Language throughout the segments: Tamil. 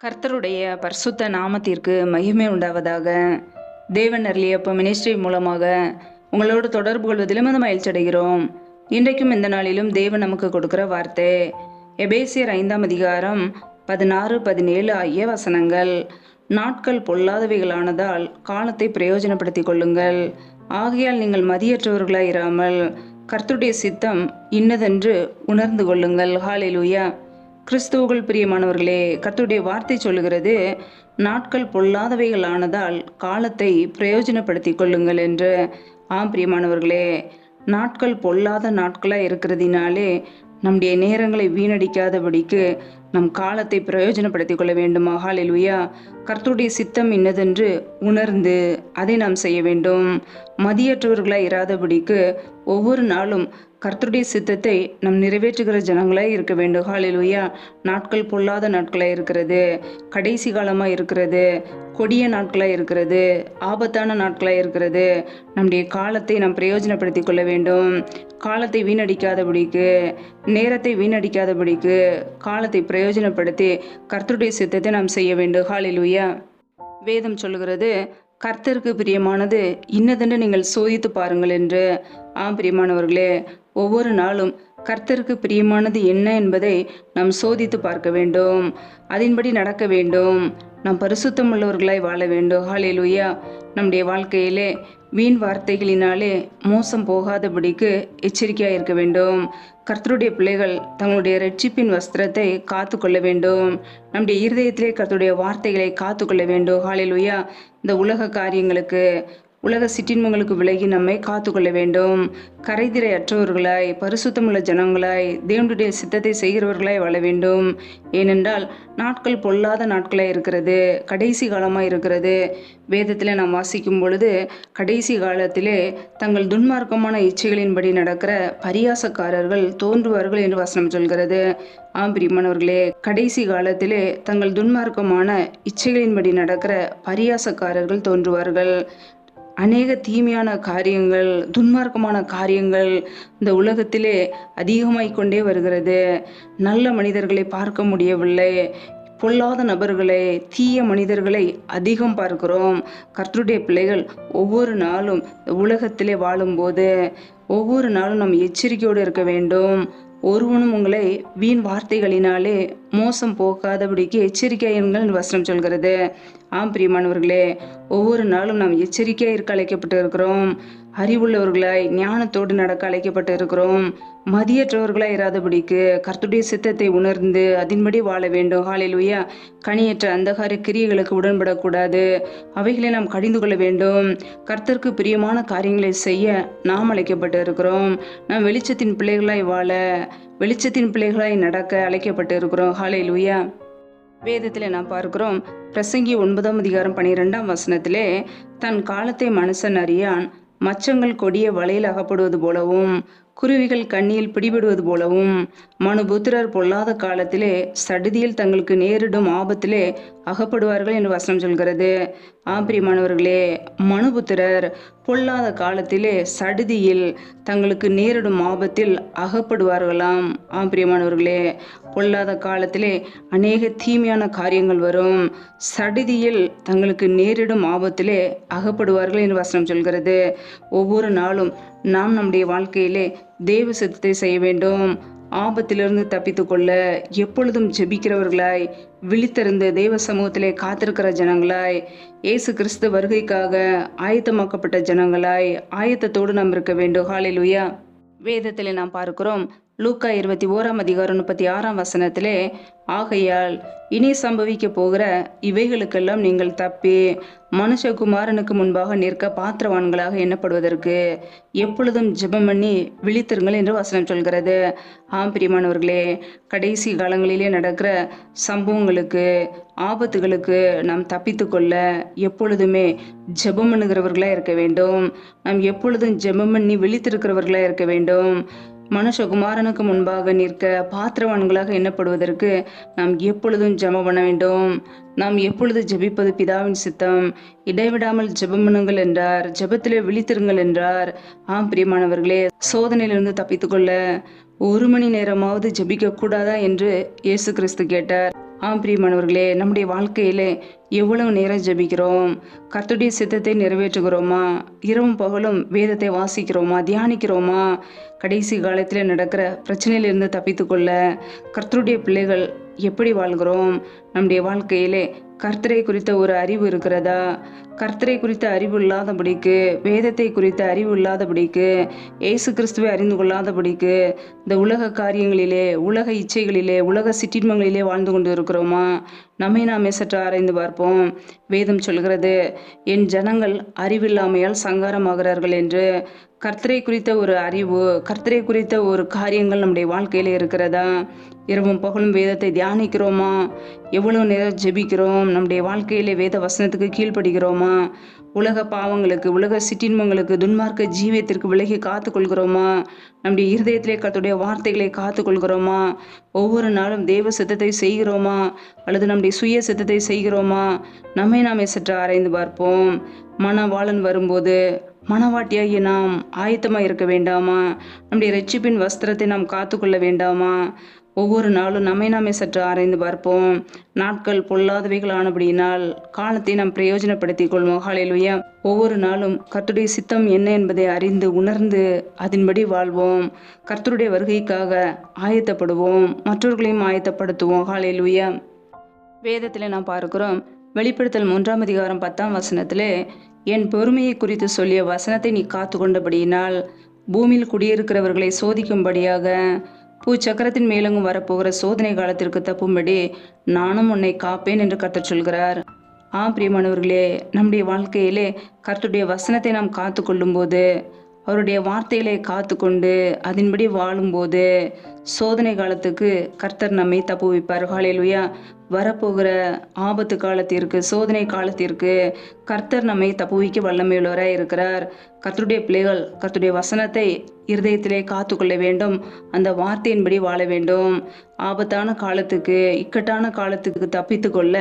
கர்த்தருடைய பரிசுத்த நாமத்திற்கு மகிமை உண்டாவதாக. தேவன் அருளியப்ப மினிஸ்ட்ரி மூலமாக உங்களோடு தொடர்பு கொள்வதிலும் அந்த மகிழ்ச்சி அடைகிறோம். இன்றைக்கும் இந்த நாளிலும் தேவன் நமக்கு கொடுக்கிற வார்த்தை எபேசியர் 5ஆம் அதிகாரம் 16-17 ஆகிய வசனங்கள். நாட்கள் பொல்லாதவைகளானதால் காலத்தை பிரயோஜனப்படுத்திக் கொள்ளுங்கள். ஆகையால் நீங்கள் மதியற்றவர்களாய் இராமல் கர்த்தருடைய சித்தம் இன்னதென்று உணர்ந்து கொள்ளுங்கள். ஹல்லேலூயா. கிறிஸ்துவுக்குள் பிரியமானவர்களே, கர்த்தருடைய வார்த்தை சொல்லுகிறது, நாட்கள் பொல்லாதவைகளானதால் காலத்தை பிரயோஜனப்படுத்திக் கொள்ளுங்கள் என்று. ஆம் பிரியமானவர்களே, நாட்கள் பொல்லாத நாட்களாக இருக்கிறதினாலே நம்முடைய நேரங்களை வீணடிக்காதபடிக்கு நம் காலத்தை பிரயோஜனப்படுத்திக் கொள்ள வேண்டுமா? ஹல்லேலூயா. கர்த்தருடைய சித்தம் இன்னதென்று உணர்ந்து அதை நாம் செய்ய வேண்டும். மதியற்றவர்களாய் இராதபடிக்கு ஒவ்வொரு நாளும் கர்த்தருடைய சித்தத்தை நாம் நிறைவேற்றுகிற ஜனங்களாய் இருக்க வேண்டும். ஹல்லேலூயா. நாட்கள் பொல்லாத நாட்களாய் இருக்கிறது, கடைசி காலமாக இருக்கிறது, கொடிய நாட்களாய் இருக்கிறது, ஆபத்தான நாட்களாய் இருக்கிறது. நம்முடைய காலத்தை நாம் பிரயோஜனப்படுத்திக் கொள்ள வேண்டும். காலத்தை வீணடிக்காதபடிக்கு, நேரத்தை வீணடிக்காதபடிக்கு காலத்தை பிரயோஜனப்படுத்தி கர்த்தருடைய சித்தத்தை நாம் செய்ய வேண்டும். ஹல்லேலூயா. வேதம் சொல்லுகிறது, கர்த்தருக்கு பிரியமானது இன்னதென்று நீங்கள் சோதித்து பாருங்கள் என்று. ஆம் பிரியமானவர்களே, ஒவ்வொரு நாளும் கர்த்தருக்கு பிரியமானது என்ன என்பதை நாம் சோதித்து பார்க்க வேண்டும். அதன்படி நடக்க வேண்டும். நாம் பரிசுத்தம் உள்ளவர்களாய் வாழ வேண்டும். ஹல்லேலூயா. நம்முடைய வாழ்க்கையிலே வீண் வார்த்தைகளினாலே மோசம் போகாதபடிக்கு எச்சரிக்கையாக இருக்க வேண்டும். கர்த்தருடைய பிள்ளைகள் தங்களுடைய இரட்சிப்பின் வஸ்திரத்தை காத்து கொள்ள வேண்டும். நம்முடைய இருதயத்திலே கர்த்தருடைய வார்த்தைகளை காத்து கொள்ள வேண்டும். ஹல்லேலூயா. இந்த உலக காரியங்களுக்கு, உலக சிற்றின்மங்களுக்கு விலகி நம்மை காத்து கொள்ள வேண்டும். கரைதிரை அற்றவர்களாய், பரிசுத்தமுள்ள ஜனங்களாய், தேவனுடைய சித்தத்தை செய்கிறவர்களாய் வாழ வேண்டும். ஏனென்றால் நாட்கள் பொல்லாத நாட்களாய் இருக்கிறது, கடைசி காலமாக இருக்கிறது. வேதத்தில் நாம் வாசிக்கும் பொழுது, கடைசி காலத்திலே தங்கள் துன்மார்க்கமான இச்சைகளின்படி நடக்கிற பரியாசக்காரர்கள் தோன்றுவார்கள் என்று வசனம் சொல்கிறது. ஆம் பிரியமானவர்களே, கடைசி காலத்திலே தங்கள் துன்மார்க்கமான இச்சைகளின்படி நடக்கிற பரியாசக்காரர்கள் தோன்றுவார்கள். அநேக தீமையான காரியங்கள், துன்மார்க்கமான காரியங்கள் இந்த உலகத்திலே அதிகமாய்க்கொண்டே வருகிறது. நல்ல மனிதர்களை பார்க்க முடியவில்லை. பொல்லாத நபர்களை, தீய மனிதர்களை அதிகம் பார்க்கிறோம். கர்த்தருடைய பிள்ளைகள் ஒவ்வொரு நாளும் உலகத்திலே வாழும்போது ஒவ்வொரு நாளும் நாம் எச்சரிக்கையோடு இருக்க வேண்டும். ஒருவனும் உங்களை வீண் வார்த்தைகளினாலே மோசம் போகாதபடிக்கு எச்சரிக்கையுங்கள் என்று வசனம் சொல்கிறது. ஆம் பிரியமானவர்களே, ஒவ்வொரு நாளும் நாம் எச்சரிக்கையாக இருக்க அழைக்கப்பட்டு இருக்கிறோம். அறிவுள்ளவர்களாய் ஞானத்தோடு நடக்க அழைக்கப்பட்டு இருக்கிறோம். மதியற்றவர்களாய் இராதபடிக்கு கர்த்தருடைய சித்தத்தை உணர்ந்து அதன்படி வாழ வேண்டும். ஹல்லேலூயா. கனியற்ற அந்தகார கிரியைகளுக்கு உடன்படக்கூடாது. அவைகளை நாம் கடிந்து கொள்ள வேண்டும். கர்த்தருக்கு பிரியமான காரியங்களை செய்ய நாம் அழைக்கப்பட்டு இருக்கிறோம். நாம் வெளிச்சத்தின் பிள்ளைகளாய் வாழ, வெளிச்சத்தின் பிள்ளைகளாய் நடக்க அழைக்கப்பட்டு இருக்கிறோம். ஹல்லேலூயா. வேதத்தில் நாம் பார்க்கிறோம், பிரசங்கி 9ஆம் அதிகாரம் 12ஆம் வசனத்திலே, தன் காலத்தை மனுஷன் அறியான், மச்சங்கள் கொடிய வலையில் அகப்படுவது போலவும் குருவிகள் கண்ணியில் பிடிபடுவது போலவும் மனுபுத்திரர் பொல்லாத காலத்திலே சடுதியில் தங்களுக்கு நேரிடும் ஆபத்திலே அகப்படுவார்கள் என்று வசனம் சொல்கிறது. ஆபிரியமானவர்களே, மனுபுத்திரர் பொல்லாத காலத்திலே சடுதியில் தங்களுக்கு நேரிடும் ஆபத்தில் அகப்படுவார்களாம். ஆபிரியமானவர்களே, பொல்லாத காலத்திலே அநேக தீமையான காரியங்கள் வரும். சடுதியில் தங்களுக்கு நேரிடும் ஆபத்திலே அகப்படுவார்கள் என்று வசனம் சொல்கிறது. ஒவ்வொரு நாளும் நாம் நம்முடைய வாழ்க்கையிலே தேவ சித்தத்தை செய்ய வேண்டும். ஆபத்திலிருந்து தப்பித்து கொள்ள எப்பொழுதும் ஜெபிக்கிறவர்களாய், விழித்திருந்து தேவ சமூகத்திலே காத்திருக்கிற ஜனங்களாய், இயேசு கிறிஸ்து வருகைக்காக ஆயத்தமாக்கப்பட்ட ஜனங்களாய் ஆயத்தத்தோடு நாம் இருக்க வேண்டும். ஹல்லேலூயா. வேதத்தில் நாம் பார்க்கிறோம், லூக்கா 21ஆம் அதிகாரம் 36ஆம் வசனத்திலே, ஆகையால் இனி சம்பவிக்க போகிற இவைகளுக்கெல்லாம் நீங்கள் தப்பி மனுஷகுமாரனுக்கு முன்பாக நிற்க பாத்திரவான்களாக எண்ணப்படுவதற்கு எப்பொழுதும் ஜெபம் பண்ணி விழித்திருங்கள் என்று வசனம் சொல்கிறது. ஆம் பிரியமானவர்களே, கடைசி காலங்களிலே நடக்கிற சம்பவங்களுக்கு, ஆபத்துகளுக்கு நாம் தப்பித்து கொள்ள எப்பொழுதுமே ஜெபம் பண்ணுகிறவர்களாக இருக்க வேண்டும். நாம் எப்பொழுதும் ஜெபம் பண்ணி விழித்திருக்கிறவர்களாக இருக்க வேண்டும். மனுஷகுமாரனுக்கு முன்பாக நிற்க பாத்திரவான்களாக எண்ணப்படுவதற்கு நாம் எப்பொழுதும் ஜெபம் பண்ண வேண்டும். நாம் எப்பொழுது ஜெபிப்பது பிதாவின் சித்தம். இடைவிடாமல் ஜெபம் பண்ணுங்கள் என்றார், ஜெபத்திலே விழித்திருங்கள் என்றார். ஆம் பிரியமானவர்களே, சோதனையிலிருந்து தப்பித்துக்கொள்ள 1 மணி நேரமாவது ஜெபிக்க கூடாதா என்று இயேசு கிறிஸ்து கேட்டார். பிரியமானவர்களே, நம்முடைய வாழ்க்கையிலே எவ்வளவு நேரம் ஜெபிக்கிறோம்? கர்த்தருடைய சித்தத்தை நிறைவேற்றுகிறோமா? இரவும் பகலும் வேதத்தை வாசிக்கிறோமா? தியானிக்கிறோமா? கடைசி காலத்தில் நடக்கிற பிரச்சனையிலிருந்து தப்பித்துக்கொள்ள கர்த்தருடைய பிள்ளைகள் எப்படி வாழ்கிறோம்? நம்முடைய வாழ்க்கையிலே கர்த்தரை குறித்த ஒரு அறிவு இருக்கிறதா? கர்த்தரை குறித்த அறிவு இல்லாதபடிக்கு, வேதத்தை குறித்த அறிவு இல்லாதபடிக்கு, இயேசு கிறிஸ்துவை அறிந்து கொள்ளாதபடிக்கு இந்த உலக காரியங்களிலே, உலக இச்சைகளிலே, உலக சிற்றின்பங்களிலே வாழ்ந்து கொண்டு இருக்கிறோமா? நம்மை நாமே சற்று ஆராய்ந்து பார்ப்போம். வேதம் சொல்கிறது, என் ஜனங்கள் அறிவில்லாமையால் சங்காரமாகிறார்கள் என்று. கர்த்தரை குறித்த ஒரு அறிவு, கர்த்தரை குறித்த ஒரு காரியங்கள் நம்முடைய வாழ்க்கையில இருக்கிறதா? இரவும் பகலும் வேதத்தை தியானிக்கிறோமா? எவ்வளவு நேரம் ஜெபிக்கிறோம்? நம்முடைய வாழ்க்கையிலே வேத வசனத்துக்கு கீழ்ப்படுகிறோமா? உலக பாவங்களுக்கு, உலக சிற்றின்பங்களுக்கு, துன்மார்க்க ஜீவியத்திற்கு விலகி காத்து கொள்கிறோமா? நம்முடைய இருதயத்திலே கர்த்தருடைய வார்த்தைகளை காத்து கொள்கிறோமா? ஒவ்வொரு நாளும் தேவ சித்தத்தை செய்கிறோமா? அல்லது நம்முடைய சுய சித்தத்தை செய்கிறோமா? நம்மை நாமே சற்று ஆராய்ந்து பார்ப்போம். மணவாளன் வரும்போது மணவாட்டியாகிய நாம் ஆயத்தமாக இருக்க வேண்டாமா? நம்முடைய இரட்சிப்பின் வஸ்திரத்தை நாம் காத்துக்கொள்ள வேண்டாமா? ஒவ்வொரு நாளும் நம்மை நாமே சற்று ஆராய்ந்து பார்ப்போம். நாட்கள் பொல்லாதவைகள் ஆனபடியினால் காலத்தை நாம் பிரயோஜனப்படுத்திக் கொள்வோம். ஹல்லேலூயா. ஒவ்வொரு நாளும் கர்த்தருடைய சித்தம் என்ன என்பதை அறிந்து உணர்ந்து அதன்படி வாழ்வோம். கர்த்தருடைய வருகைக்காக ஆயத்தப்படுவோம், மற்றவர்களையும் ஆயத்தப்படுத்துவோம். ஹல்லேலூயா. வேதத்தில் நாம் பார்க்கிறோம், வெளிப்படுத்தல் 3ஆம் அதிகாரம் 10ஆம் வசனத்திலே, என் பொறுமையை குறித்து சொல்லிய வசனத்தை நீ காத்து கொண்டபடியினால் பூமியில் குடியிருக்கிறவர்களை சோதிக்கும்படியாக பூச்சக்கரத்தின் மேலங்கும் வரப்போகிற சோதனை காலத்திற்கு தப்பும்படி நானும் உன்னை காப்பேன் என்று கர்த்தர் சொல்கிறார். பிரியமானவர்களே, நம்முடைய வாழ்க்கையிலே கர்த்தருடைய வசனத்தை நாம் காத்து கொள்ளும்போது, அவருடைய வார்த்தைகளை காத்து கொண்டு அதன்படி வாழும்போது சோதனை காலத்துக்கு கர்த்தர் நம்மை தப்புவிப்பார். ஹல்லேலூயா. வரப்போகிற ஆபத்து காலத்திற்கு, சோதனை காலத்திற்கு கர்த்தர் நம்மை தப்புவிக்க வல்லமையுள்ளவராய் இருக்கிறார். கர்த்தருடைய பிள்ளைகள் கர்த்தருடைய வசனத்தை இருதயத்திலே காத்து கொள்ள வேண்டும், அந்த வார்த்தையின்படி வாழ வேண்டும். ஆபத்தான காலத்துக்கு, இக்கட்டான காலத்துக்கு தப்பித்து கொள்ள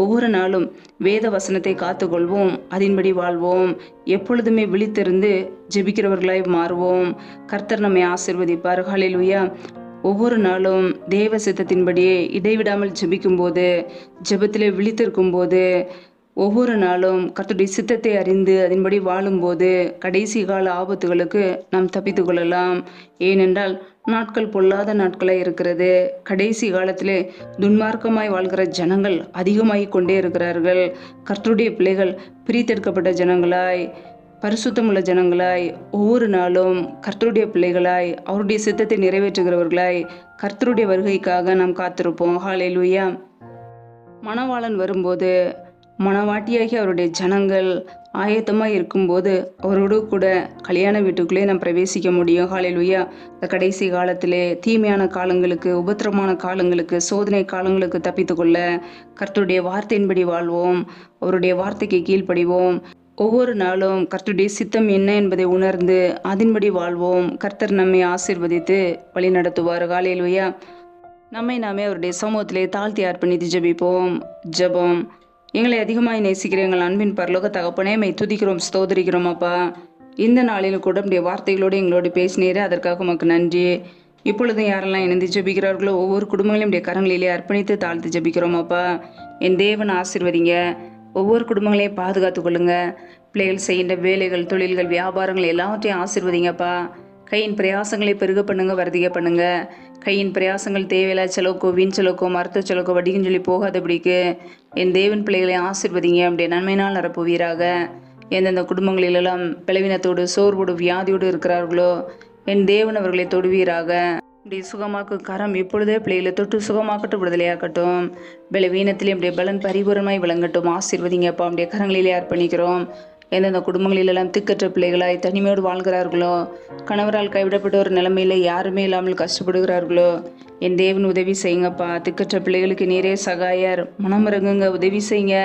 ஒவ்வொரு நாளும் வேத வசனத்தை காத்துக்கொள்வோம், அதன்படி வாழ்வோம். எப்பொழுதுமே விழித்திருந்து ஜெபிக்கிறவர்களாய் மாறுவோம். கர்த்தர் நம்மை ஆசீர்வதிப்பார். ஹல்லேலூயா. ஒவ்வொரு நாளும் தேவ சித்தத்தின்படியே இடைவிடாமல் ஜெபிக்கும்போது, ஜெபத்திலே விழித்திருக்கும் போது, ஒவ்வொரு நாளும் கர்த்தருடைய சித்தத்தை அறிந்து அதன்படி வாழும்போது கடைசி கால ஆபத்துகளுக்கு நாம் தப்பித்து கொள்ளலாம். ஏனென்றால் நாட்கள் பொல்லாத நாட்களாய் இருக்கிறது. கடைசி காலத்திலே துன்மார்க்கமாய் வாழ்கிற ஜனங்கள் அதிகமாகிக் கொண்டே இருக்கிறார்கள். கர்த்தருடைய பிள்ளைகள் பிரித்தெடுக்கப்பட்ட ஜனங்களாய், பரிசுத்தமுள்ள ஜனங்களாய், ஒவ்வொரு நாளும் கர்த்தருடைய பிள்ளைகளாய், அவருடைய சித்தத்தை நிறைவேற்றுகிறவர்களாய் கர்த்தருடைய வருகைக்காக நாம் காத்திருப்போம். ஹல்லேலூயா. மணவாளன் வரும்போது மணவாட்டியாகி அவருடைய ஜனங்கள் ஆயத்தமாக இருக்கும்போது அவரோடு கூட கல்யாண வீட்டுக்குள்ளே நாம் பிரவேசிக்க முடியும். ஹல்லேலூயா. இந்த கடைசி காலத்திலே தீமையான காலங்களுக்கு, உபத்திரமான காலங்களுக்கு, சோதனை காலங்களுக்கு தப்பித்து கொள்ள கர்த்தருடைய வார்த்தையின்படி வாழ்வோம், அவருடைய வார்த்தைக்கு கீழ்ப்படிவோம். ஒவ்வொரு நாளும் கர்த்தருடைய சித்தம் என்ன என்பதை உணர்ந்து அதன்படி வாழ்வோம். கர்த்தர் நம்மை ஆசீர்வதித்து வழி நடத்துவார். ஹல்லேலூயா. நம்மை நாமே அவருடைய சமூகத்திலே தாழ்த்தி அர்ப்பணித்து ஜெபிப்போம். ஜெபம். எங்களை அதிகமாய் நேசிக்கிற எங்கள் அன்பின் பரலோக தகப்பனே, மை துதிக்கிறோம், ஸ்தோதரிக்கிறோம் அப்பா. இந்த நாளில் கூட உடைய வார்த்தைகளோடு எங்களோடு பேசினீரே, அதற்காக உமக்கு நன்றி. இப்பொழுதும் யாரெல்லாம் இணைந்து ஜெபிக்கிறார்களோ ஒவ்வொரு குடும்பங்களையும் உடைய கரங்களிலே அர்ப்பணித்து தாழ்த்து ஜெபிக்கிறோம் அப்பா. என் தேவன் ஆசீர்வதிங்க, ஒவ்வொரு குடும்பங்களையும் பாதுகாத்து கொள்ளுங்க. பிள்ளைகள் செய்கின்ற வேலைகள், தொழில்கள், வியாபாரங்கள் எல்லாவற்றையும் ஆசீர்வதிங்கப்பா. கையின் பிரயாசங்களை பெருக பண்ணுங்க, வர்த்திக பண்ணுங்க. கையின் பிரயாசங்கள் தேவையில்லா செலவுக்கோ, வீண் செலவுக்கோ, மருத்துவ செலவுக்கோ, வட்டிக்குன்னு சொல்லி போகாதபடிக்கு என் தேவன் பிள்ளைகளை ஆசீர்வதிங்க, அப்படியே நன்மையினால் நிரப்புவீராக. எந்தெந்த குடும்பங்களிலெல்லாம் பலவீனத்தோடு, சோர்வோடு, வியாதியோடு இருக்கிறார்களோ என் தேவன் அவர்களை தொடுவீராக. இப்படி சுகமாக்கு கரம் இப்பொழுதே பிள்ளைகளை தொட்டு சுகமாக்கட்டும், விடுதலையாக்கட்டும். பலவீனத்திலே அப்படியே பலன் பரிபூரணமாய் விளங்கட்டும். ஆசீர்வதிங்கப்பா, அப்படியே கரங்களிலே அர்ப்பணிக்கிறோம். எந்தெந்த குடும்பங்களிலெல்லாம் திக்கற்ற பிள்ளைகளாய் தனிமையோடு வாழ்கிறார்களோ, கணவரால் கைவிடப்பட்ட ஒரு நிலைமையில் யாருமே இல்லாமல் கஷ்டப்படுகிறார்களோ என் தேவன் உதவி செய்யுங்கப்பா. திக்கற்ற பிள்ளைகளுக்கு நீரே சகாயர், மனமிறங்குங்க, உதவி செய்யுங்க,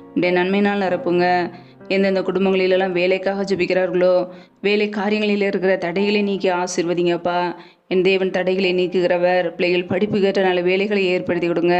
இப்படியே நன்மையினால் நிரப்புங்க. எந்தெந்த குடும்பங்களிலெல்லாம் வேலைக்காக ஜெபிக்கிறார்களோ வேலை காரியங்களில் இருக்கிற தடைகளை நீக்கி ஆசீர்வதிங்கப்பா. என் தேவன் தடைகளை நீக்குகிறவர். பிள்ளைகள் படிப்பு கேட்ட நல்ல வேலைகளை ஏற்படுத்தி கொடுங்க.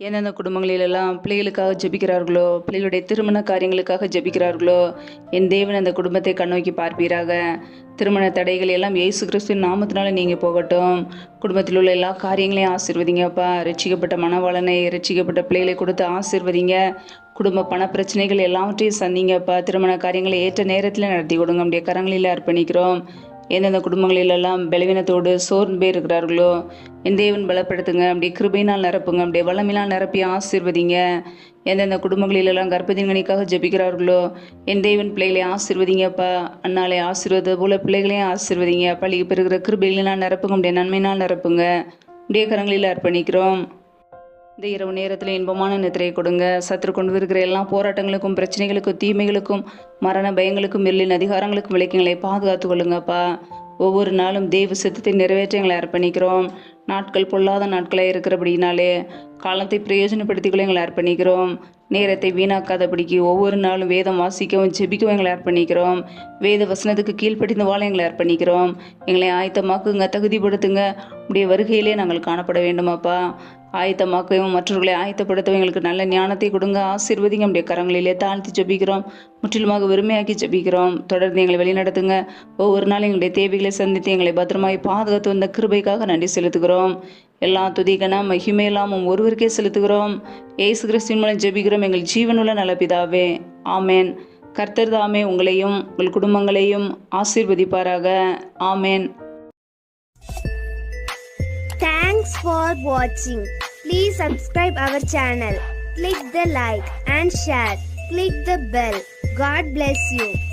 எந்தெந்த குடும்பங்களிலெல்லாம் பிள்ளைகளுக்காக ஜெபிக்கிறார்களோ, பிள்ளைகளுடைய திருமண காரியங்களுக்காக ஜெபிக்கிறார்களோ, என் தேவன் அந்த குடும்பத்தை கண்ணோக்கி பார்ப்பீராக. திருமண தடைகள் எல்லாம் இயேசு கிறிஸ்துவின் நாமத்தினால நீங்க போகட்டும். குடும்பத்தில் உள்ள எல்லா காரியங்களையும் ஆசீர்வதிங்கப்பா. ரட்சிக்கப்பட்ட மணவாளனை, ரட்சிக்கப்பட்ட பிள்ளைகளை கொடுத்து ஆசீர்வதிங்க. குடும்ப பண பிரச்சனைகள் எல்லாவற்றையும் சந்திங்கப்பா. திருமண காரியங்களை ஏற்ற நேரத்தில் நடத்தி கொடுங்க. நம்முடைய கரங்களில் அர்ப்பணிக்கிறோம். எந்தெந்த குடும்பங்களிலெல்லாம் பலவீனத்தோடு சோர்ந்து இருக்கிறார்களோ, என் தேவன் பலப்படுத்துங்க. அப்படியே கிருபையினால் நிரப்புங்க. அப்படியே வல்லமையினால் நிரப்பி ஆசீர்வதிங்க. எந்தெந்த குடும்பங்களிலெல்லாம் கர்ப்பத்தின்கனிக்காக ஜெபிக்கிறார்களோ, என் தேவன் பிள்ளைகளை ஆசீர்வதிங்கப்பா. அன்னாலே ஆசீர்வத போல பிள்ளைகளையும் ஆசீர்வதிங்க. பள்ளிக்கு பெறுகிற கிருபையினால் நிரப்புங்க. அப்படியே நன்மையினால் நிரப்புங்க. அப்படியே கரங்களில் அர்ப்பணிக்கிறோம். இந்த இரவு நேரத்தில் இன்பமான நித்திரையை கொடுங்க. சத்துரு கொண்டு இருக்கிற எல்லா போராட்டங்களுக்கும், பிரச்சனைகளுக்கும், தீமைகளுக்கும், மரண பயங்களுக்கும், இருளின் அதிகாரங்களுக்கும் விளக்கங்களை பாதுகாத்து கொள்ளுங்கப்பா. ஒவ்வொரு நாளும் தெய்வ சித்தத்தை நிறைவேற்ற எங்களை அர்ப்பணிக்கிறோம். நாட்கள் பொல்லாத நாட்களாக இருக்கிறபடினாலே காலத்தை பிரயோஜனப்படுத்திக்கொள்ள எங்களை அர்ப்பணிக்கிறோம். நேரத்தை வீணாக்காதபடிக்கு ஒவ்வொரு நாளும் வேதம் வாசிக்கவும் ஜெபிக்கவும் எங்களை அர்ப்பணிக்கிறோம். வேத வசனத்துக்கு கீழ்ப்படிந்து வாழ எங்களை அர்ப்பணிக்கிறோம். எங்களை ஆயத்தமாக்குங்க, தகுதிப்படுத்துங்க. உடைய வருகையிலே நாங்கள் காணப்பட வேண்டுமாப்பா. ஆயத்தமாக்கவும் மற்றவர்களை ஆயத்தப்படுத்தவும் எங்களுக்கு நல்ல ஞானத்தை கொடுங்க. ஆசீர்வதிங்க. நம்முடைய கரங்களிலே தாழ்த்தி ஜெபிக்கிறோம். முற்றிலுமாக வெறுமையாக்கி ஜெபிக்கிறோம். தொடர்ந்து எங்களை வழிநடத்துங்க. ஒவ்வொரு நாளும் எங்களுடைய தேவைகளை சந்தித்து எங்களை பத்திரமாய் பாதுகாத்து வந்த கிருபைக்காக நன்றி செலுத்துகிறோம். எல்லா துதிகன மகிமையெல்லாம் ஒருவருக்கே செலுத்துகிறோம். இயேசு கிறிஸ்துவின் மூலம் ஜெபிக்கிறோம் எங்கள் ஜீவனுள்ள நல்ல பிதாவே. ஆமேன். கர்த்தர் தாமே உங்களையும் உங்கள் குடும்பங்களையும் ஆசீர்வதிப்பாராக. ஆமேன். Thanks for watching. Please subscribe our channel. Click the like and share. Click the bell. God bless you.